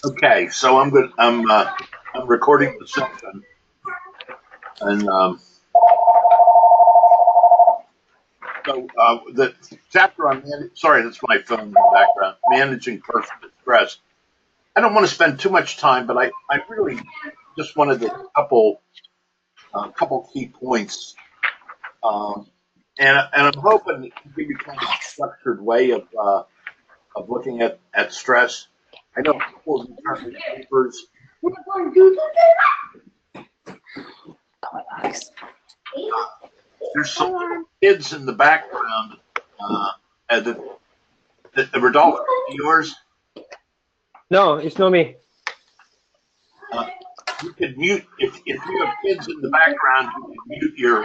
Okay, so I'm recording the session, and the chapter on sorry, that's my phone in the background. Managing personal stress. I don't want to spend too much time, but I really just wanted a couple key points, um, and I'm hoping to give you kind of a structured way of looking at stress. I know a couple of you turn in papers. There's some little kids in the background. At the Rodolfo, yours. No, it's not me. Uh, you could mute if you have kids in the background. You can mute your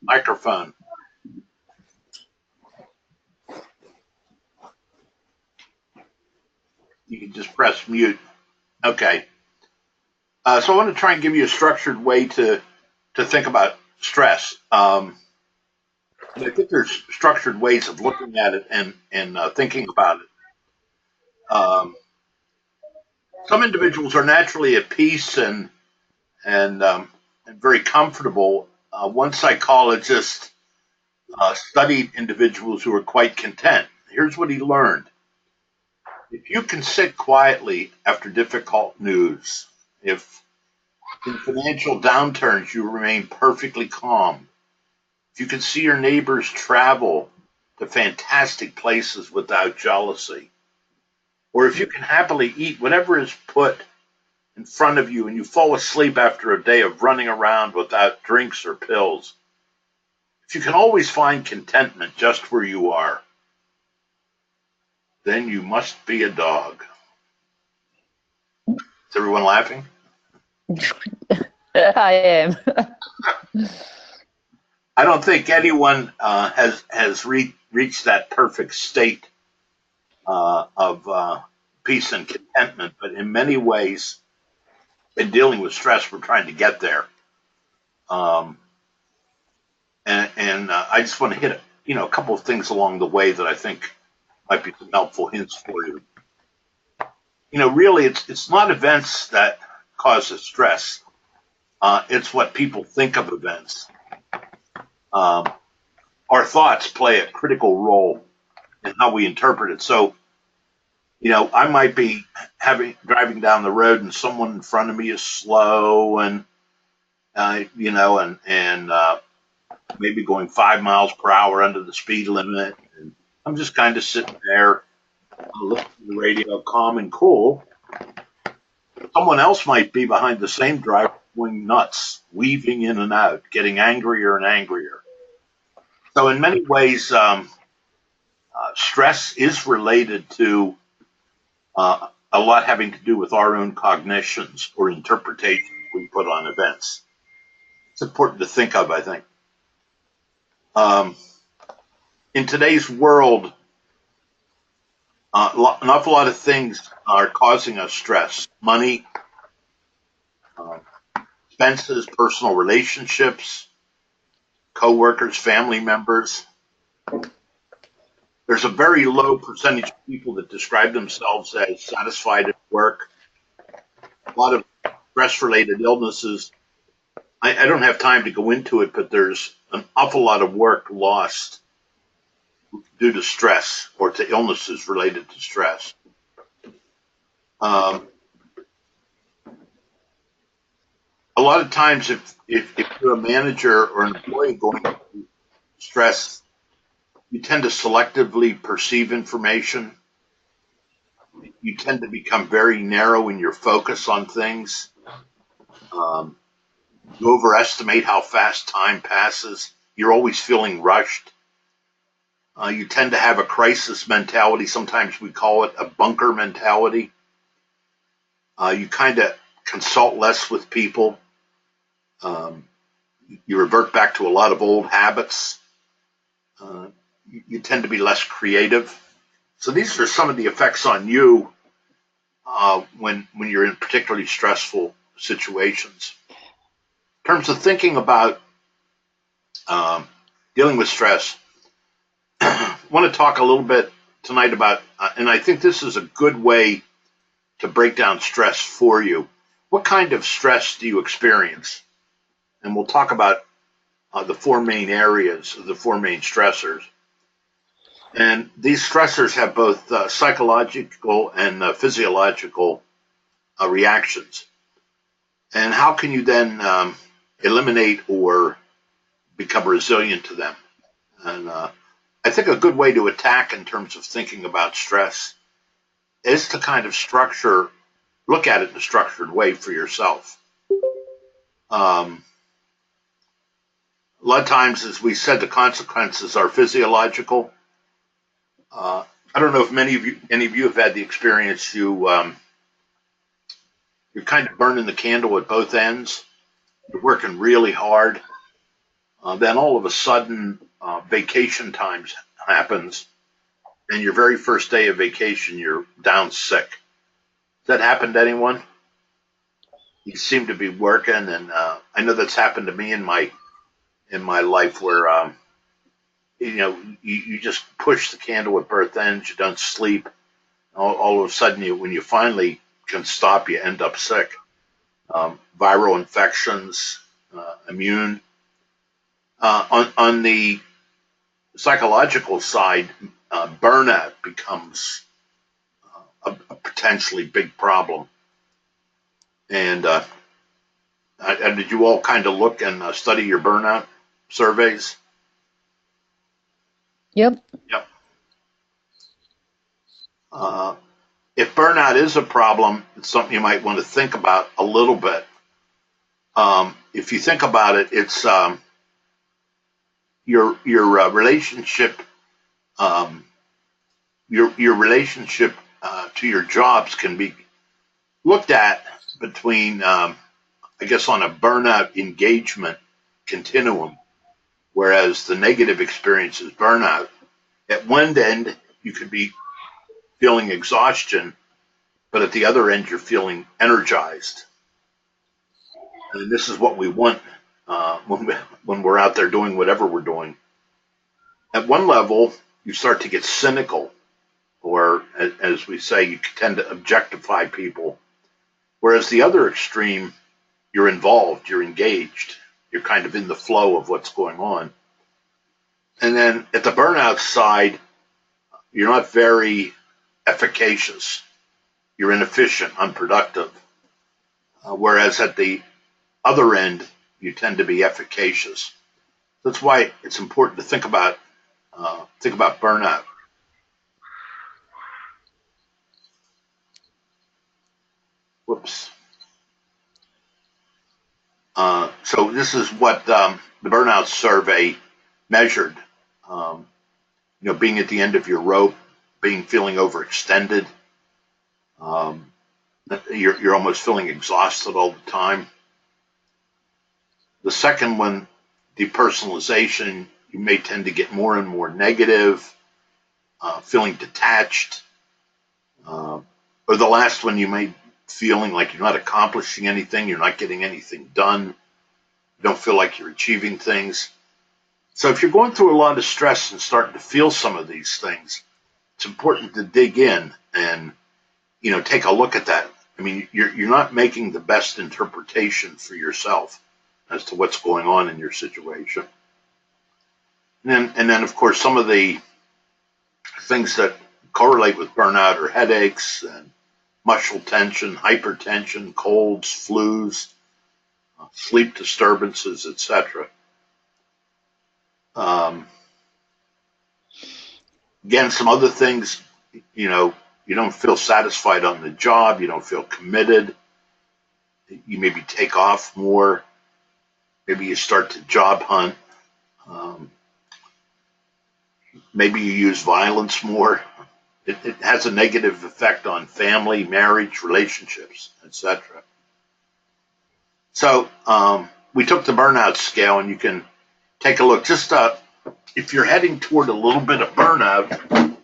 microphone. You can just press mute. Okay. So I want to try and give you a structured way to think about stress. I think there's structured ways of looking at it and thinking about it. Um, some individuals are naturally at peace and very comfortable. One psychologist studied individuals who were quite content. Here's what he learned: if you can sit quietly after difficult news, if in financial downturns you remain perfectly calm, if you can see your neighbors travel to fantastic places without jealousy, or if you can happily eat whatever is put in front of you and you fall asleep after a day of running around without drinks or pills, if you can always find contentment just where you are, then you must be a dog. Is everyone laughing? I am. I don't think anyone has reached that perfect state of peace and contentment, but in many ways, in dealing with stress, we're trying to get there. Um, and I just want to hit a couple of things along the way that I think might be some helpful hints for you. Really, it's not events that cause us stress. It's what people think of events. Um, our thoughts play a critical role in how we interpret it. So, I might be driving down the road and someone in front of me is slow and maybe going 5 miles per hour under the speed limit. And I'm just kind of sitting there listening to the radio, calm and cool. Someone else might be behind the same driver going nuts, weaving in and out, getting angrier and angrier. So in many ways, stress is related to a lot having to do with our own cognitions or interpretations we put on events. It's important to think of, I think. In today's world, an awful lot of things are causing us stress: money, uh, expenses, personal relationships, coworkers, family members. There's a very low percentage of people that describe themselves as satisfied at work. A lot of stress-related illnesses. I don't have time to go into it, but there's an awful lot of work lost due to stress or to illnesses related to stress. Um, a lot of times, if you're a manager or an employee going through stress, you tend to selectively perceive information. You tend to become very narrow in your focus on things. Um, you overestimate how fast time passes. You're always feeling rushed. You tend to have a crisis mentality. Sometimes we call it a bunker mentality. You kind of consult less with people. Um, you revert back to a lot of old habits. Uh, you tend to be less creative. So these are some of the effects on you when you're in particularly stressful situations. In terms of thinking about um, dealing with stress, I want to talk a little bit tonight about, and I think this is a good way to break down stress for you. What kind of stress do you experience? And we'll talk about the four main areas, the four main stressors. And these stressors have both psychological and physiological reactions. And how can you then eliminate or become resilient to them? And I think a good way to attack in terms of thinking about stress is to kind of look at it in a structured way for yourself. A lot of times, as we said, the consequences are physiological. I don't know if any of you have had the experience you're kind of burning the candle at both ends. You're working really hard. Then all of a sudden, vacation times happens, and your very first day of vacation, you're down sick. Does that happen to anyone? You seem to be working, and I know that's happened to me in my life where you just push the candle at both ends. You don't sleep. All of a sudden, when you finally can stop, you end up sick. Viral infections, immune. On the psychological side, burnout becomes a potentially big problem. And did you all kind of look and study your burnout surveys? Yep. Yep. If burnout is a problem, it's something you might want to think about a little bit. If you think about it, it's your relationship, your relationship to your jobs can be looked at between, I guess, on a burnout engagement continuum, whereas the negative experience is burnout. At one end, you could be feeling exhaustion, but at the other end, you're feeling energized. And this is what we want when we're out there doing whatever we're doing. At one level, you start to get cynical, or as we say, you tend to objectify people. Whereas the other extreme, you're involved, you're engaged, you're kind of in the flow of what's going on. And then at the burnout side, you're not very efficacious. You're inefficient, unproductive. Whereas at the other end, you tend to be efficacious. That's why it's important to think about burnout. Whoops. So this is what the burnout survey measured. Being at the end of your rope, feeling overextended. You're almost feeling exhausted all the time. The second one, depersonalization, you may tend to get more and more negative, feeling detached. Or the last one, you may feeling like you're not accomplishing anything, you're not getting anything done, you don't feel like you're achieving things. So if you're going through a lot of stress and starting to feel some of these things, it's important to dig in and take a look at that. I mean, you're not making the best interpretation for yourself as to what's going on in your situation. And then of course, some of the things that correlate with burnout are headaches and muscle tension, hypertension, colds, flus, sleep disturbances, etc. Again, some other things, you don't feel satisfied on the job, you don't feel committed, you maybe take off more, maybe you start to job hunt, maybe you use violence more. It has a negative effect on family, marriage, relationships, etc. So we took the burnout scale, and you can take a look. Just if you're heading toward a little bit of burnout, it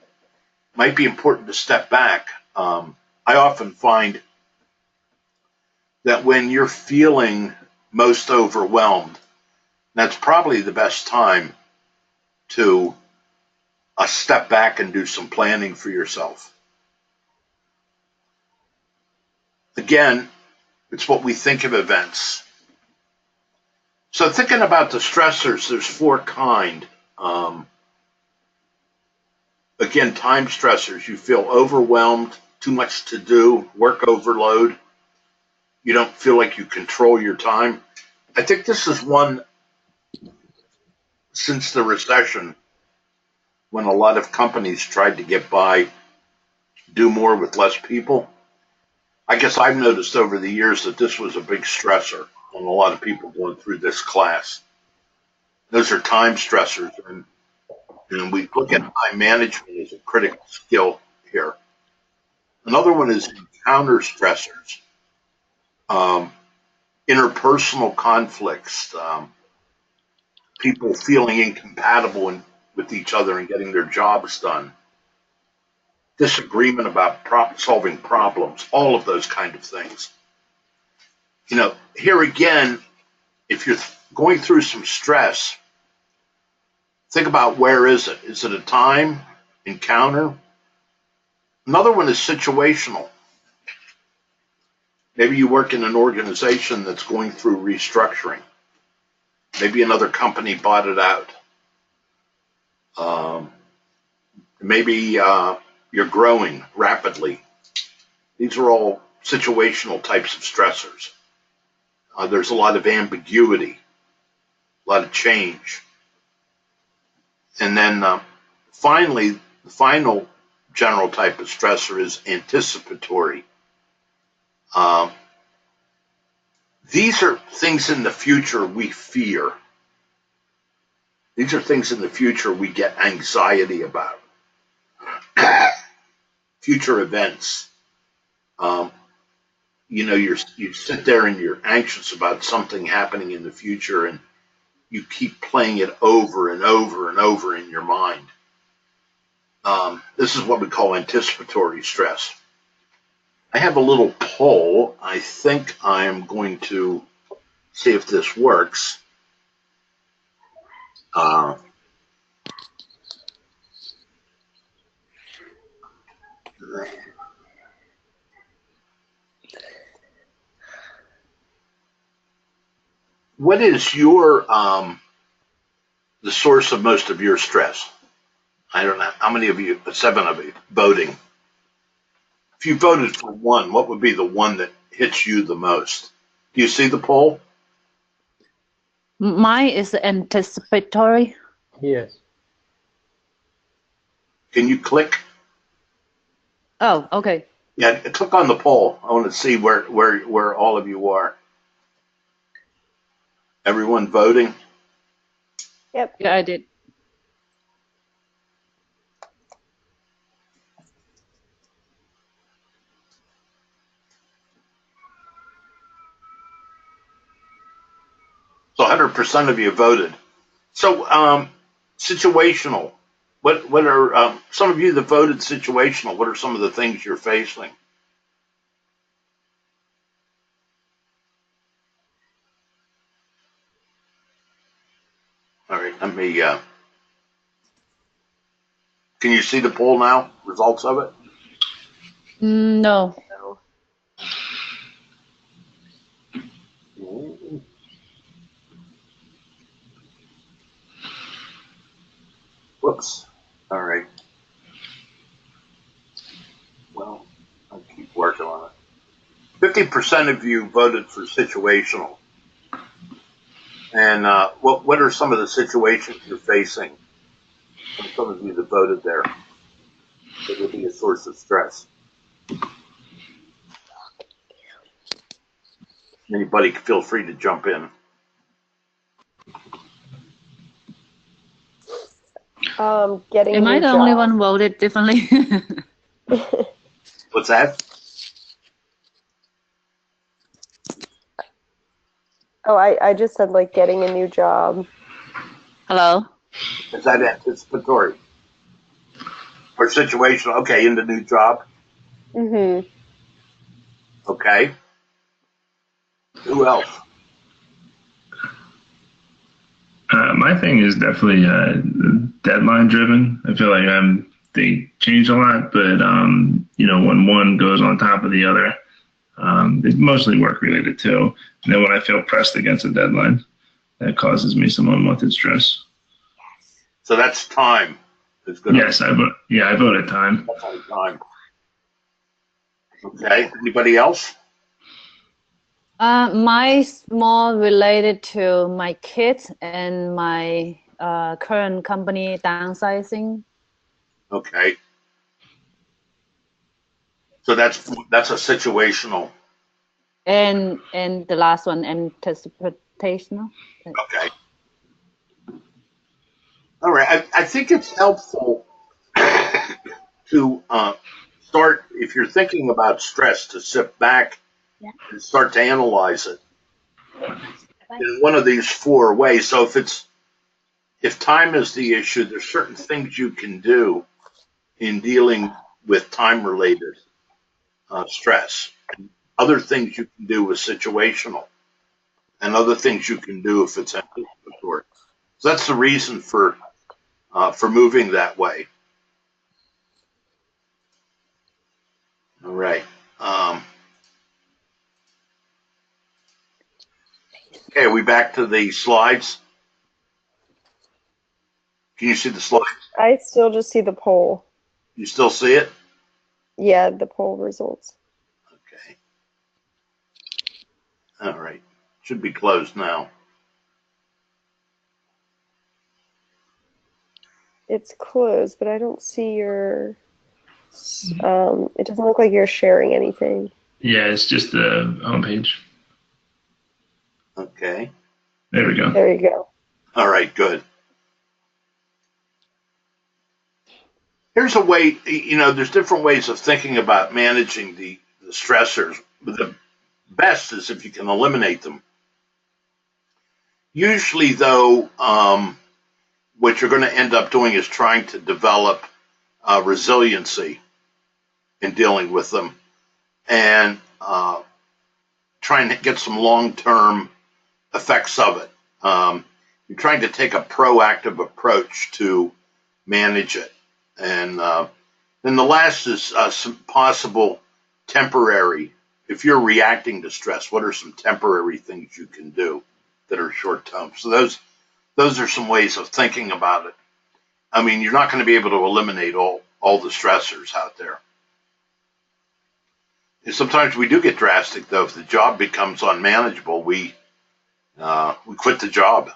might be important to step back. I often find that when you're feeling most overwhelmed, that's probably the best time to step back and do some planning for yourself. again, it's what we think of events. So thinking about the stressors, there's four kind. Again, time stressors. You feel overwhelmed, too much to do, work overload. You don't feel like you control your time. I think this is one since the recession when a lot of companies tried to get by, do more with less people. I guess I've noticed over the years that this was a big stressor on a lot of people going through this class. Those are time stressors, and we look at time management as a critical skill here. Another one is encounter stressors, um, interpersonal conflicts, people feeling incompatible with each other and getting their jobs done, disagreement about solving problems, all of those kind of things. You know, here again, if you're going through some stress, think about where is it? Is it a time encounter? Another one is situational. Maybe you work in an organization that's going through restructuring. Maybe another company bought it out. Maybe you're growing rapidly. These are all situational types of stressors. There's a lot of ambiguity, a lot of change. And then finally, the final general type of stressor is anticipatory. These are things in the future we fear. These are things in the future we get anxiety about. Future events. You know, you sit there and you're anxious about something happening in the future, and you keep playing it over and over and over in your mind. This is what we call anticipatory stress. I have a little poll. I think I'm going to see if this works. What is your the source of most of your stress? I don't know. How many of you, 7 of you, voting? If you voted for one, what would be the one that hits you the most? Do you see the poll? Mine is anticipatory. Yes. Can you click? Oh, okay. Yeah, click on the poll. I want to see where all of you are. Everyone voting? Yep. Yeah, I did. So 100% of you voted. So situational. What are some of you that voted situational? What are some of the things you're facing? All right, let me. Can you see the poll now? Results of it? No. No. Whoops. All right. Well, I'll keep working on it. 50% of you voted for situational. And what are some of the situations you're facing? And some of you that voted there, it would be a source of stress. Anybody feel free to jump in. Getting Am a I new the only job. one voted differently? What's that? Oh, I just said like getting a new job. Hello? Is that anticipatory? Or situational? Okay, in the new job. Mm-hmm. Okay. Who else? My thing is definitely deadline driven. I feel like they change a lot, but you know, when one goes on top of the other, It's mostly work related too. And then when I feel pressed against a deadline, that causes me some unwanted stress. So that's time. Is good. Yes, I voted time. Definitely time. Okay. Anybody else? Mine's more related to my kids and my current company downsizing. Okay. So that's a situational. And the last one, interpretational. Okay. All right. I think it's helpful to start, if you're thinking about stress, to sit back and start to analyze it in one of these four ways. So if time is the issue, there's certain things you can do in dealing with time related stress. Other things you can do with situational, and other things you can do if it's anticipatory. So that's the reason for moving that way. All right. Okay, are we back to the slides? Can you see the slide? I still just see the poll. You still see it? Yeah, the poll results. Okay. All right. Should be closed now. It's closed, but I don't see your. It doesn't look like you're sharing anything. Yeah, it's just the homepage. Okay. There we go. There you go. All right, good. Here's a way, there's different ways of thinking about managing the stressors. The best is if you can eliminate them. Usually, though, what you're going to end up doing is trying to develop resiliency in dealing with them and trying to get some long-term effects of it. You're trying to take a proactive approach to manage it. And then the last is some possible temporary. If you're reacting to stress, what are some temporary things you can do that are short term? So those are some ways of thinking about it. I mean, you're not going to be able to eliminate all the stressors out there. And sometimes we do get drastic, though. If the job becomes unmanageable, we quit the job.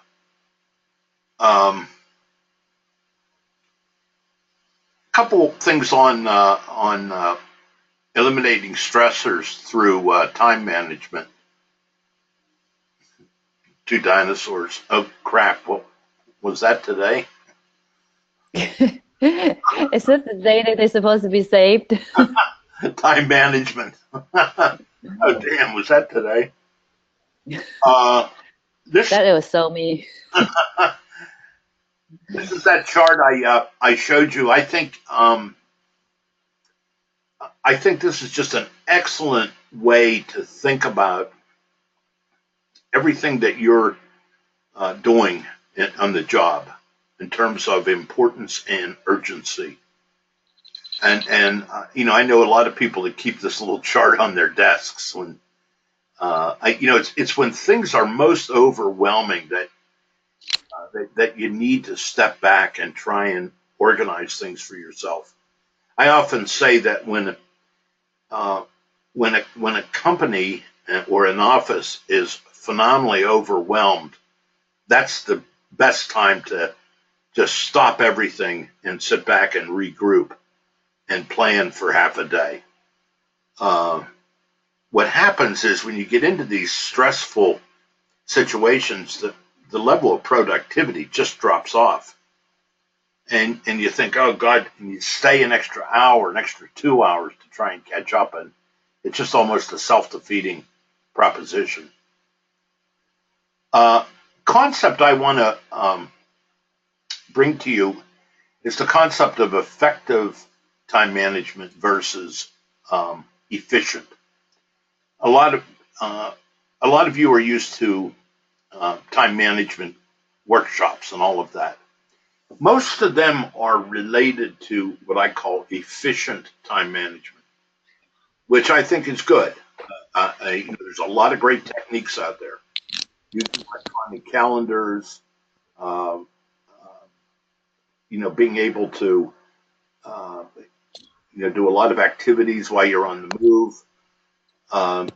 Couple things on eliminating stressors through time management. Two dinosaurs. Oh crap! What was that today? Is it the day that they're supposed to be saved? Time management. Oh damn! Was that today? This That was so me. This is that chart I showed you. I think this is just an excellent way to think about everything that you're doing on the job in terms of importance and urgency. And I know a lot of people that keep this little chart on their desks when it's when things are most overwhelming that you need to step back and try and organize things for yourself. I often say that when a company or an office is phenomenally overwhelmed, that's the best time to just stop everything and sit back and regroup and plan for half a day. What happens is when you get into these stressful situations, the level of productivity just drops off. And you think, oh God, and you stay an extra hour, an extra 2 hours to try and catch up. And it's just almost a self-defeating proposition. Concept I want to bring to you is the concept of effective time management versus efficient. A lot of you are used to time management workshops and all of that. Most of them are related to what I call efficient time management, which I think is good. There's a lot of great techniques out there. Using electronic calendars, um, being able to, uh, do a lot of activities while you're on the move.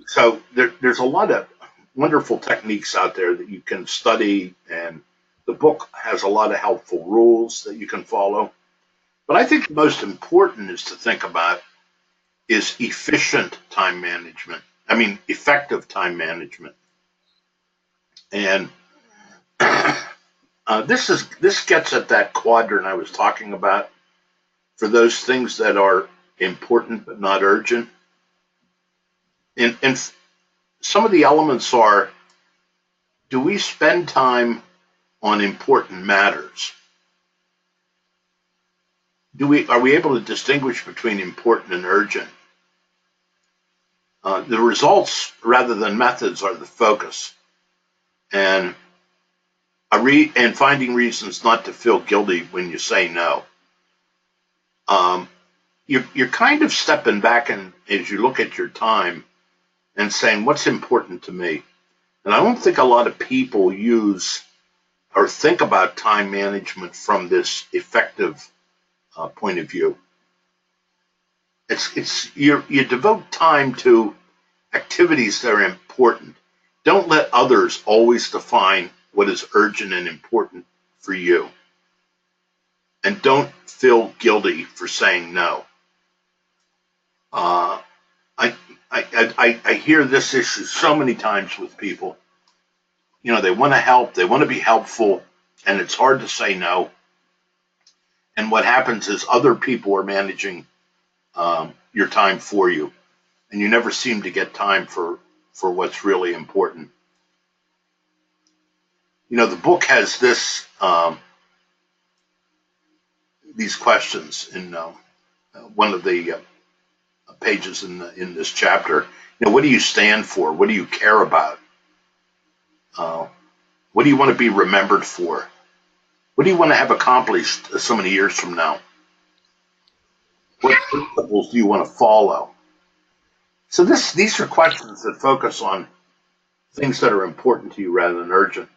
So there's a lot of wonderful techniques out there that you can study, and the book has a lot of helpful rules that you can follow. But I think the most important is to think about is efficient time management. I mean, effective time management. And this gets at that quadrant I was talking about for those things that are important but not urgent. And some of the elements are: do we spend time on important matters? Are we able to distinguish between important and urgent? The results rather than methods are the focus, and and finding reasons not to feel guilty when you say no. You're kind of stepping back and as you look at your time and saying, what's important to me? And I don't think a lot of people use or think about time management from this effective point of view. You devote time to activities that are important. Don't let others always define what is urgent and important for you. And don't feel guilty for saying no. Uh, I hear this issue so many times with people. They want to help, they want to be helpful, and it's hard to say no. And what happens is other people are managing your time for you, and you never seem to get time for what's really important. The book has these questions in one of the pages in this chapter. What do you stand for? What do you care about? What do you want to be remembered for? What do you want to have accomplished so many years from now? What principles do you want to follow? So these are questions that focus on things that are important to you rather than urgent.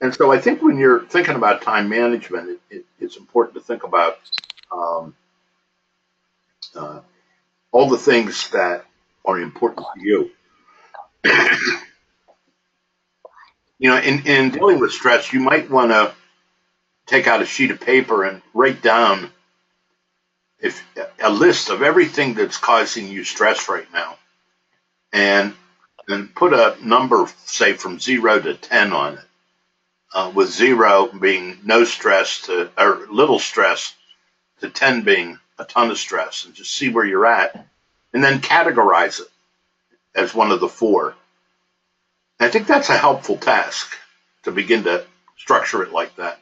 And so I think when you're thinking about time management, it's important to think about all the things that are important to you. In dealing with stress, you might want to take out a sheet of paper and write down a list of everything that's causing you stress right now, and put a number, say from 0 to 10 on it, with 0 being no stress or little stress, to 10 being a ton of stress, and just see where you're at, and then categorize it as one of the 4. I think that's a helpful task to begin to structure it like that.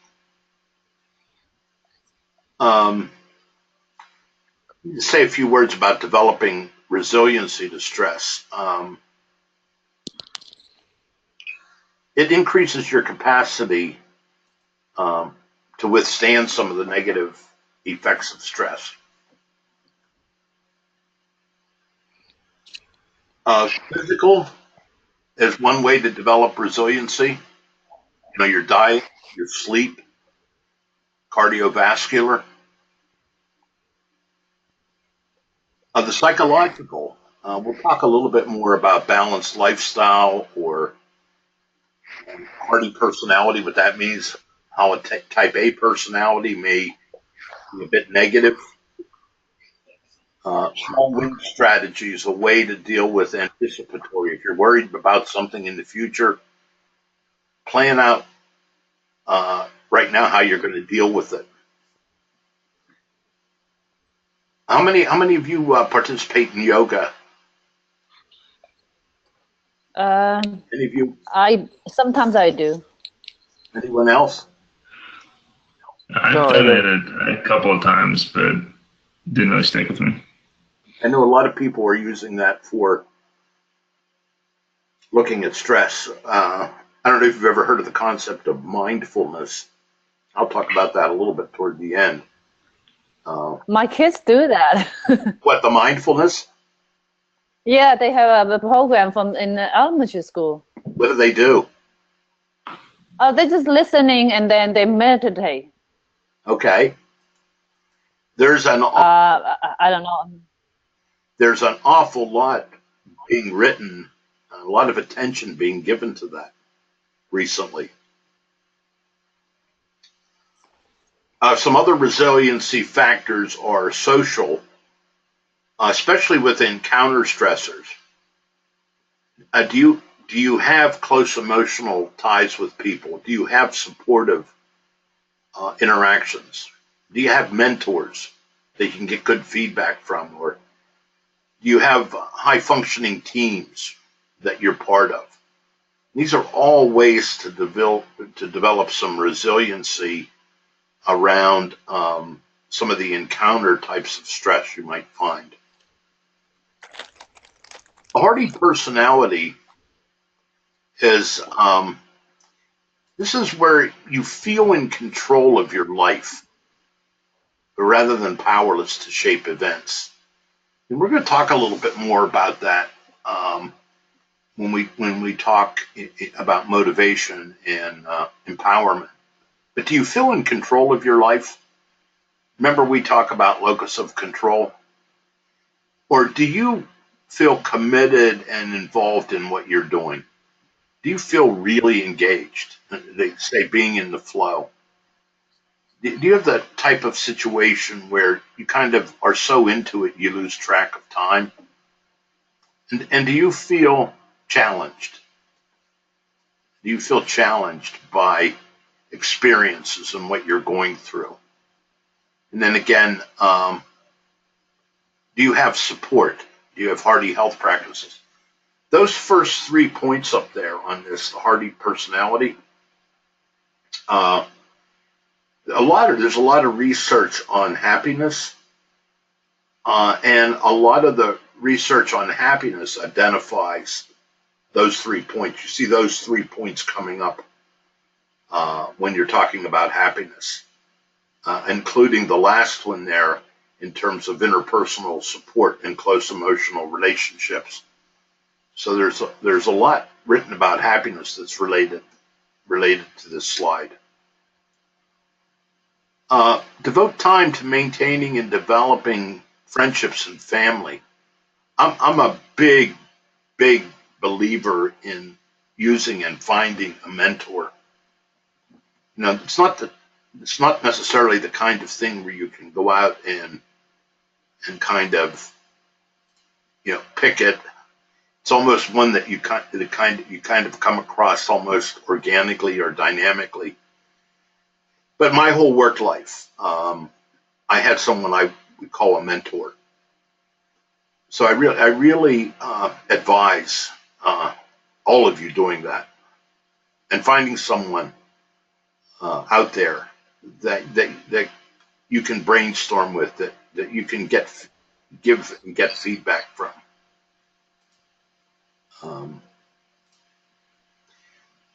Say a few words about developing resiliency to stress. It increases your capacity to withstand some of the negative effects of stress. Physical is one way to develop resiliency. Your diet, your sleep, cardiovascular. The psychological, we'll talk a little bit more about balanced lifestyle or hardy personality, what that means, how a type A personality may be a bit negative. Small win strategy is a way to deal with anticipatory. If you're worried about something in the future, plan out right now how you're going to deal with it. How many of you participate in yoga? Any of you? Sometimes I do. Anyone else? I've done it a couple of times, but didn't really stick with me. I know a lot of people are using that for looking at stress. I don't know if you've ever heard of the concept of mindfulness. I'll talk about that a little bit toward the end. My kids do that. What, the mindfulness? Yeah, they have a program from in the elementary school. What do they do? They're just listening and then they meditate. Okay. There's an I don't know. there's an awful lot being written, a lot of attention being given to that recently. Some other resiliency factors are social, especially within counter stressors. Do you have close emotional ties with people? Do you have supportive interactions? Do you have mentors that you can get good feedback from, or do you have high functioning teams that you're part of? These are all ways to develop some resiliency around some of the encounter types of stress you might find. A hardy personality is this is where you feel in control of your life rather than powerless to shape events. And we're going to talk a little bit more about that when we talk about motivation and empowerment. But do you feel in control of your life? Remember, we talk about locus of control. Or do you feel committed and involved in what you're doing? Do you feel really engaged? They say being in the flow. Do you have that type of situation where you kind of are so into it you lose track of time? And do you feel challenged? Do you feel challenged by experiences and what you're going through? And then again, do you have support? Do you have hardy health practices? Those first 3 points up there on this, the hardy personality, uh, there's a lot of research on happiness, and a lot of the research on happiness identifies those 3 points. You see those 3 points coming up when you're talking about happiness, including the last one there in terms of interpersonal support and close emotional relationships. So there's a lot written about happiness that's related to this slide. Devote time to maintaining and developing friendships and family. I'm a big believer in using and finding a mentor. It's not necessarily the kind of thing where you can go out and kind of pick it. It's almost one that you kind of come across almost organically or dynamically. But my whole work life, I had someone I would call a mentor. So I really advise all of you doing that and finding someone out there that you can brainstorm with, that you can give and get feedback from.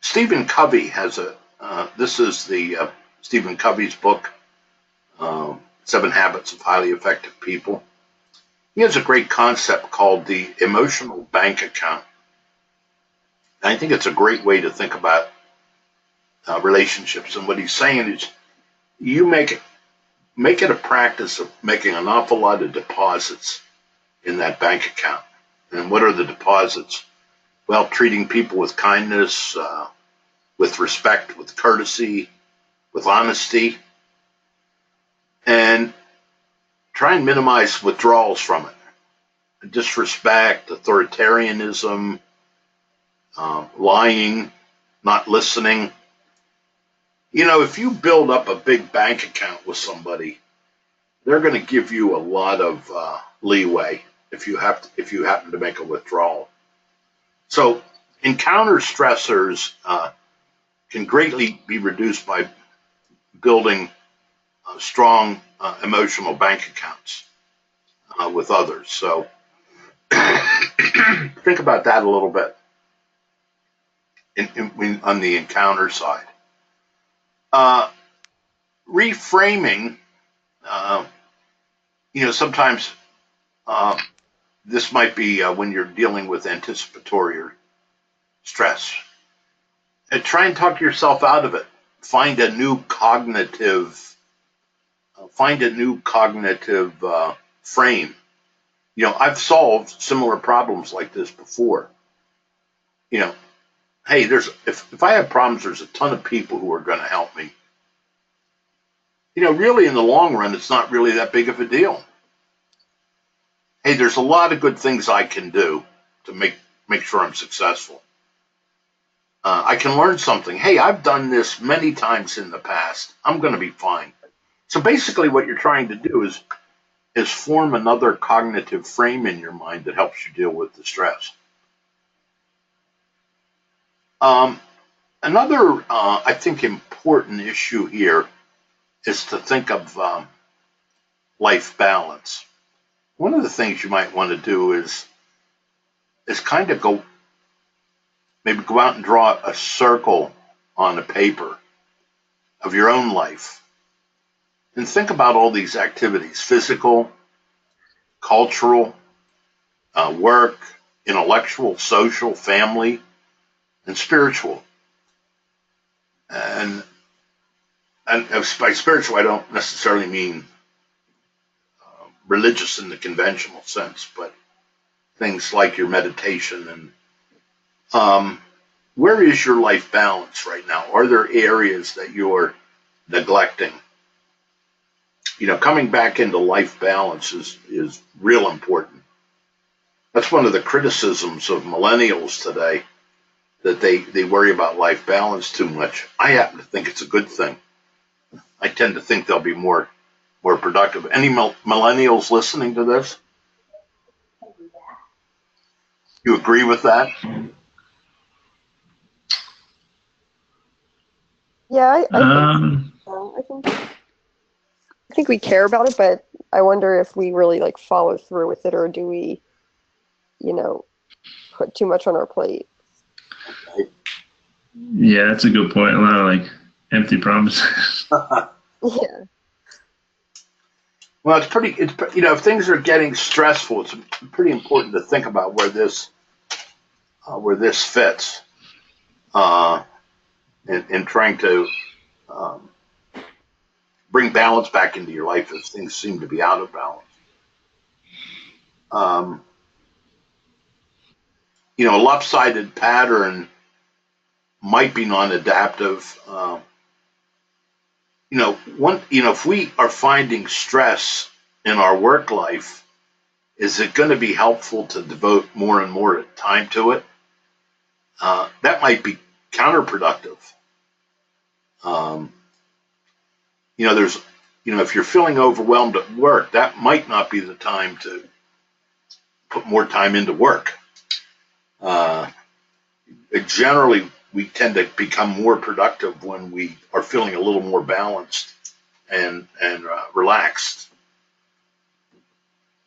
Stephen Covey has this is the Stephen Covey's book, 7 Habits of Highly Effective People. He has a great concept called the emotional bank account. And I think it's a great way to think about relationships. And what he's saying is you make it a practice of making an awful lot of deposits in that bank account. And what are the deposits? Well, treating people with kindness, with respect, with courtesy, with honesty, and try and minimize withdrawals from it. Disrespect, authoritarianism, lying, not listening. If you build up a big bank account with somebody, they're going to give you a lot of leeway if you happen to make a withdrawal. So encounter stressors can greatly be reduced by building strong emotional bank accounts with others. So think about that a little bit on the encounter side. Reframing, sometimes this might be when you're dealing with anticipatory or stress. And try and talk yourself out of it. Find a new cognitive, frame. You know, I've solved similar problems like this before. You know, hey, if I have problems, there's a ton of people who are going to help me. You know, really in the long run, it's not really that big of a deal. Hey, there's a lot of good things I can do to make sure I'm successful. I can learn something. Hey, I've done this many times in the past. I'm going to be fine. So basically, what you're trying to do is form another cognitive frame in your mind that helps you deal with the stress. Another, I think, important issue here is to think of life balance. One of the things you might want to do is kind of maybe go out and draw a circle on a paper of your own life and think about all these activities: physical, cultural, work, intellectual, social, family, and spiritual. And by spiritual, I don't necessarily mean religious in the conventional sense, but things like your meditation and where is your life balance right now? Are there areas that you're neglecting? You know, coming back into life balance is real important. That's one of the criticisms of millennials today, that they worry about life balance too much. I happen to think it's a good thing. I tend to think they'll be more productive. Any millennials listening to this? You agree with that? Yeah, Um, I think we care about it, but I wonder if we really like follow through with it, or do we, you know, put too much on our plate? yeah, that's a good point. A lot of like empty promises. Yeah. Well, you know, if things are getting stressful, it's pretty important to think about where this fits in trying to um, bring balance back into your life as things seem to be out of balance. Um, you know, a lopsided pattern might be non-adaptive. If we are finding stress in our work life, is it going to be helpful to devote more and more time to it? That might be counterproductive. Um, if you're feeling overwhelmed at work, that might not be the time to put more time into work. Generally, we tend to become more productive when we are feeling a little more balanced and relaxed.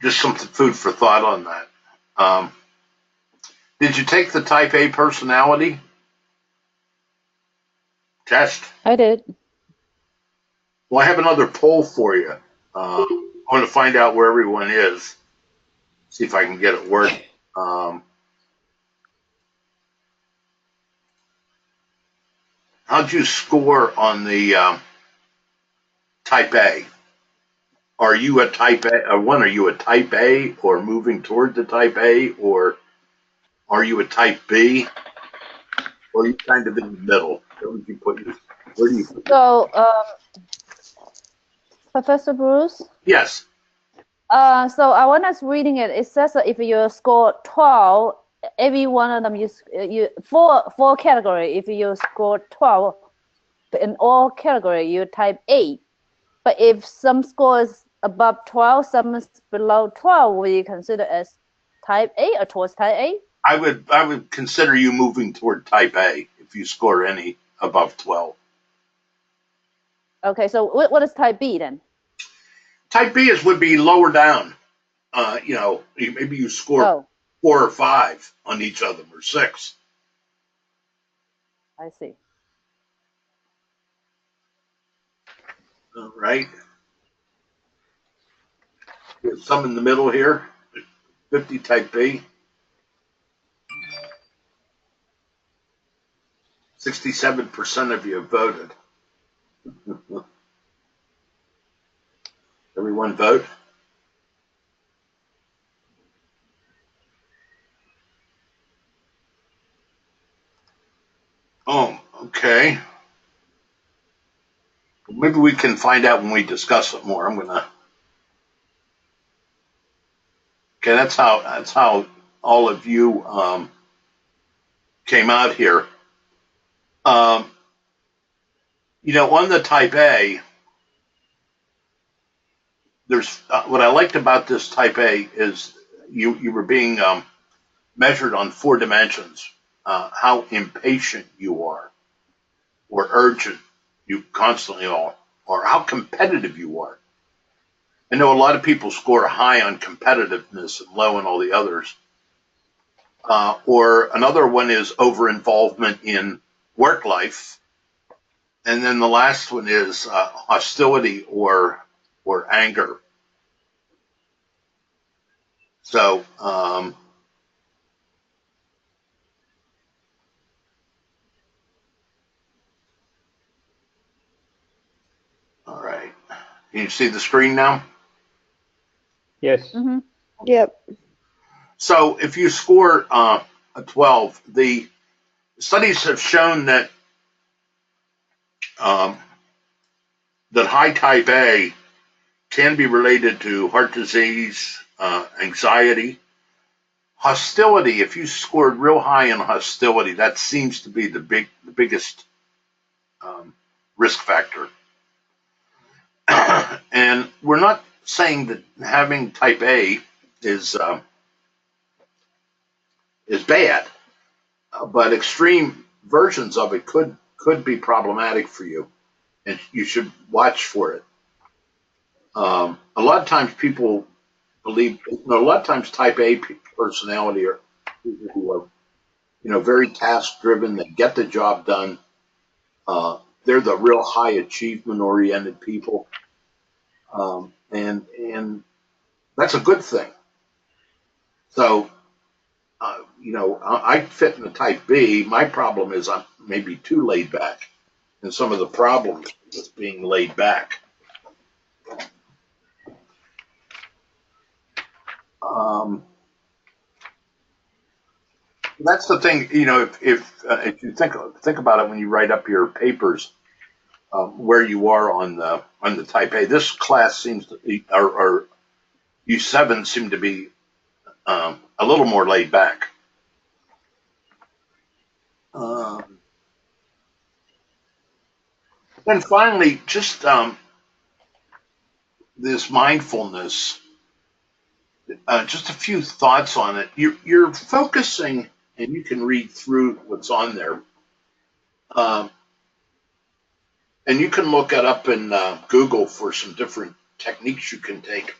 Just some food for thought on that. Did you take the Type A personality test? I did. Well, I have another poll for you. I want to find out where everyone is. See if I can get it working. How'd you score on the Type A? Are you a Type A? Are you a Type A or moving toward the Type A, or are you a Type B? Or are you kind of in the middle? Where do you put your? So, Professor Bruce. Yes. So I was reading it. It says that if you score 12, every one of them you four category. If you score 12 in all category, you Type A. But if some score is above 12, some is below 12, will you consider as Type A or towards Type A? I would consider you moving toward Type A if you score any above 12. Okay, so what is Type B then? Type B would be lower down. Maybe you score 4 or 5 on each of them, or 6. I see. All right. There's some in the middle here. 50 type B. 67% of you have voted. Everyone vote? Oh, okay. Maybe we can find out when we discuss it more. Okay, that's how all of you came out here. On the type A, there's what I liked about this type A is you were being measured on 4 dimensions. How impatient you are, or urgent you constantly are, or how competitive you are. I know a lot of people score high on competitiveness and low on all the others. Or another one is over involvement in work life. And then the last one is hostility or anger. So, all right. Can you see the screen now? Yes. Mm-hmm. Yep. So if you score a 12, the studies have shown that that high type A can be related to heart disease, anxiety, hostility. If you scored real high in hostility, that seems to be the biggest risk factor. And we're not saying that having type A is bad, but extreme versions of it could be problematic for you, and you should watch for it. A lot of times people believe, a lot of times type A personality are people who are, very task driven. They get the job done. They're the real high achievement oriented people, and that's a good thing. So, I fit in the type B. My problem is I'm maybe too laid back, and some of the problems with being laid back. That's the thing, if you think about it when you write up your papers, where you are on the type A. This class seems to be, or U7 seem to be a little more laid back. And finally, just this mindfulness. Just a few thoughts on it. You're focusing, and you can read through what's on there. And you can look it up in Google for some different techniques you can take.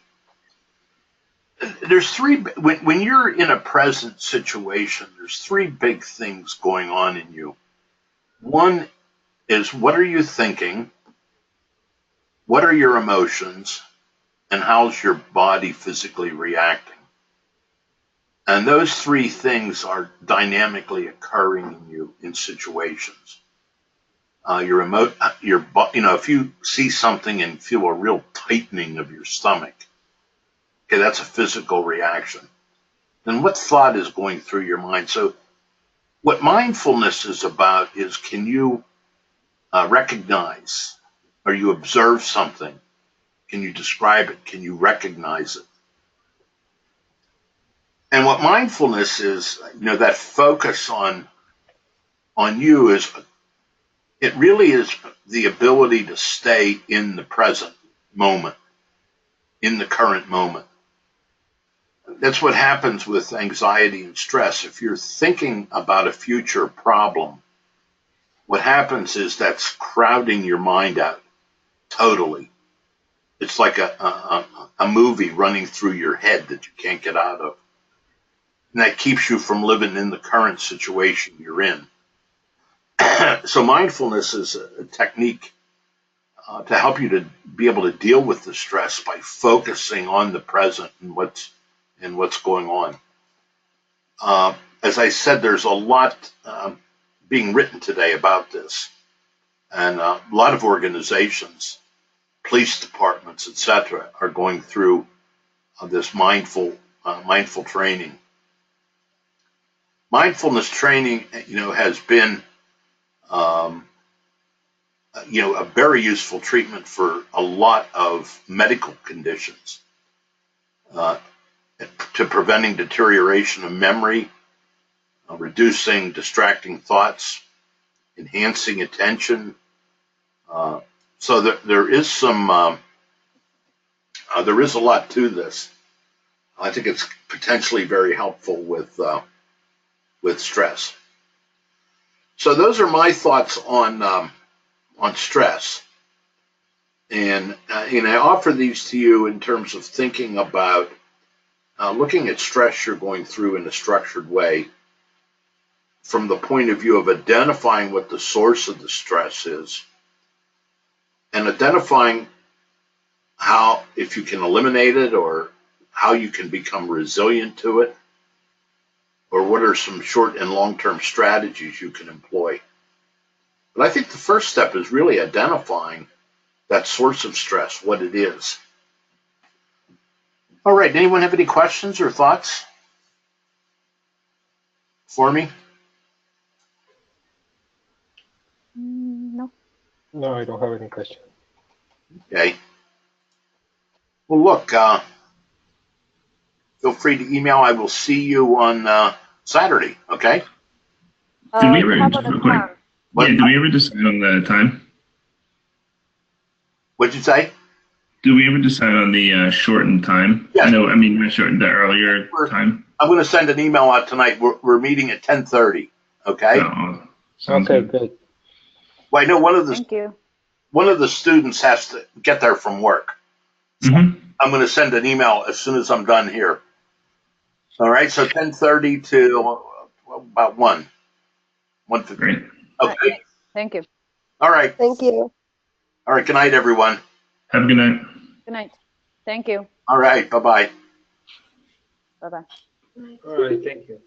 There's when you're in a present situation, there's 3 big things going on in you. One is, what are you thinking? What are your emotions? And how's your body physically reacting? And those 3 things are dynamically occurring in you in situations. If you see something and feel a real tightening of your stomach, okay, that's a physical reaction. Then what thought is going through your mind? So what mindfulness is about is, can you recognize, or you observe something? Can you describe it? Can you recognize it? And what mindfulness is, that focus on you it really is the ability to stay in the present moment, in the current moment. That's what happens with anxiety and stress. If you're thinking about a future problem, what happens is that's crowding your mind out totally. It's like a movie running through your head that you can't get out of. And that keeps you from living in the current situation you're in. So mindfulness is a technique to help you to be able to deal with the stress by focusing on the present and and what's going on. As I said, there's a lot being written today about this, and a lot of organizations, police departments, etc., are going through this mindful training. Mindfulness training, has been, a very useful treatment for a lot of medical conditions, to preventing deterioration of memory, reducing distracting thoughts, enhancing attention. So there is there is a lot to this. I think it's potentially very helpful with stress. So those are my thoughts on stress, and I offer these to you in terms of thinking about looking at stress you're going through in a structured way, from the point of view of identifying what the source of the stress is, and identifying how, if you can eliminate it, or how you can become resilient to it, or what are some short and long-term strategies you can employ. But I think the first step is really identifying that source of stress, what it is. All right, anyone have any questions or thoughts for me? No. No, I don't have any question. Okay. Well, look, feel free to email. I will see you on Saturday, okay? Did we ever, How just about the real quick, time? What, yeah, did we ever decide on the time? what'd you say? Did we ever decide on the shortened time? Yes. No, I mean, not shortened, the earlier time. I'm going to send an email out tonight. We're meeting at 10:30, okay? Oh, sounds Okay, good. good. Well, I know Thank you. one of the students has to get there from work. Mm-hmm. I'm going to send an email as soon as I'm done here. All right, so 10:30 to about 1:50. Great. Okay. Thank you. All right. Thank you. All right. Good night, everyone. Have a good night. Good night. Thank you. All right. Bye-bye. Bye-bye. All right, thank you.